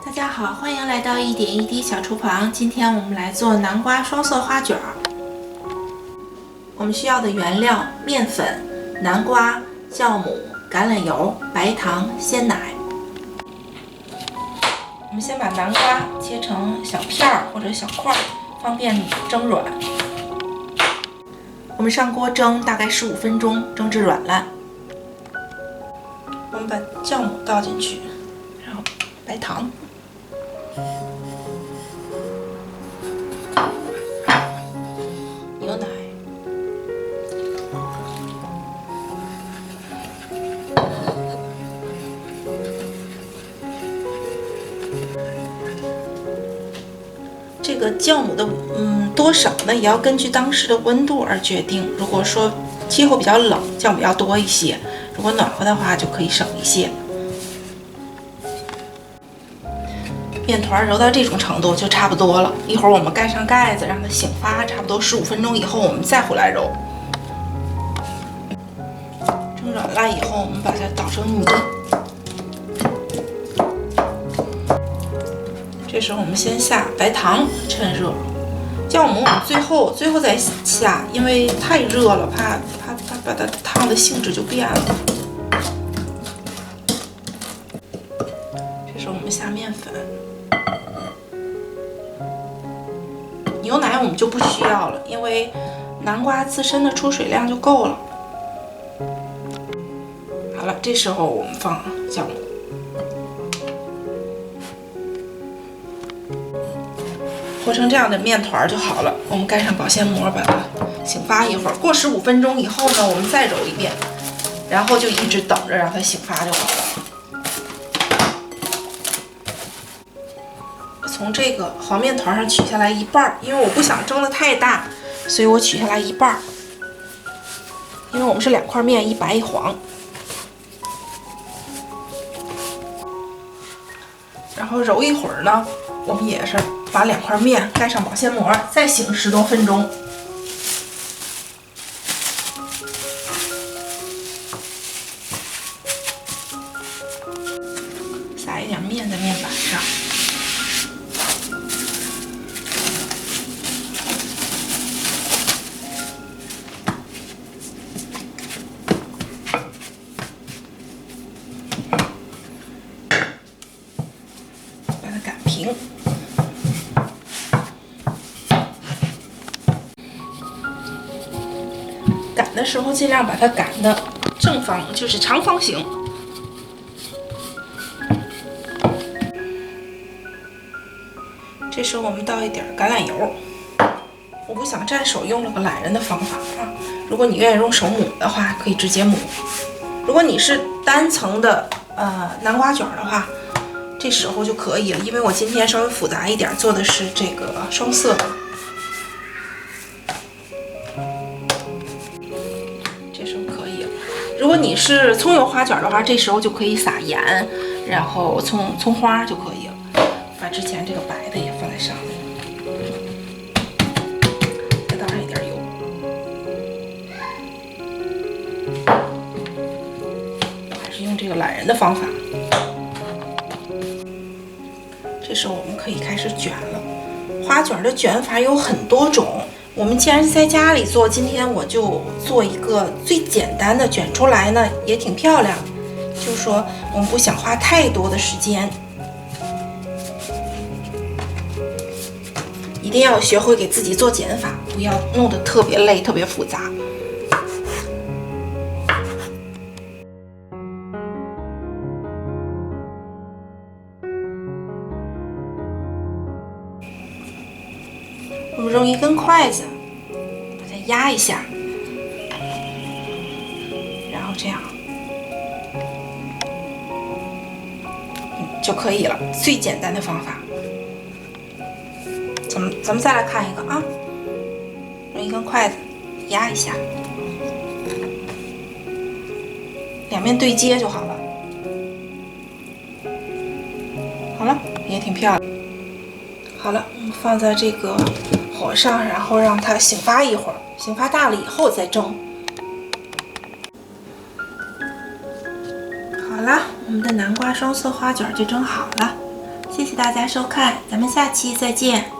大家好，欢迎来到一点一滴小厨房。今天我们来做南瓜双色花卷儿。我们需要的原料：面粉、南瓜、酵母、橄榄油、白糖、鲜奶。我们先把南瓜切成小片儿或者小块，方便蒸软。我们上锅蒸大概15分钟，蒸至软烂。我们把酵母倒进去，然后白糖。牛奶，这个酵母的多少呢，也要根据当时的温度而决定。如果说气候比较冷，酵母要多一些；如果暖和的话，就可以省一些。面团揉到这种程度就差不多了，一会儿我们盖上盖子，让它醒发，差不多15分钟以后，我们再回来揉。蒸软了以后，我们把它捣成泥。这时候我们先下白糖，趁热。酵母我们最后再下，因为太热了，怕把它烫的性质就变了。这时候我们下面粉。牛奶我们就不需要了，因为南瓜自身的出水量就够了。好了，这时候我们放酵母，和成这样的面团就好了。我们盖上保鲜膜，把它醒发一会儿。过15分钟以后呢，我们再揉一遍，然后就一直等着让它醒发就好了。从这个黄面团上取下来一半，因为我不想蒸得太大，所以我取下来一半。因为我们是2块面，一白一黄。然后揉一会儿呢，我们也是把2块面盖上保鲜膜，再醒10多分钟。撒一点面在面板上。擀平，擀的时候尽量把它擀的正方，就是长方形。这时候我们倒一点橄榄油，我不想蘸手，用了个懒人的方法啊。如果你愿意用手抹的话，可以直接抹。如果你是单层的南瓜卷的话，这时候就可以了，因为我今天稍微复杂一点，做的是这个双色的。这时候可以了。如果你是葱油花卷的话，这时候就可以撒盐，然后葱花就可以了。把之前这个白的也放在上面，再倒上一点油。我还是用这个懒人的方法。这时候我们可以开始卷了。花卷的卷法有很多种，我们既然是在家里做，今天我就做一个最简单的，卷出来呢也挺漂亮。就是说我们不想花太多的时间，一定要学会给自己做减法，不要弄得特别累、特别复杂。我们用一根筷子把它压一下，然后这样，就可以了。最简单的方法。咱们再来看一个啊，用一根筷子压一下，两面对接就好了。好了，也挺漂亮。好了，我们放在这个火上，然后让它醒发一会儿，醒发大了以后再蒸。好了，我们的南瓜双色花卷就蒸好了，谢谢。大家收看，咱们下期再见。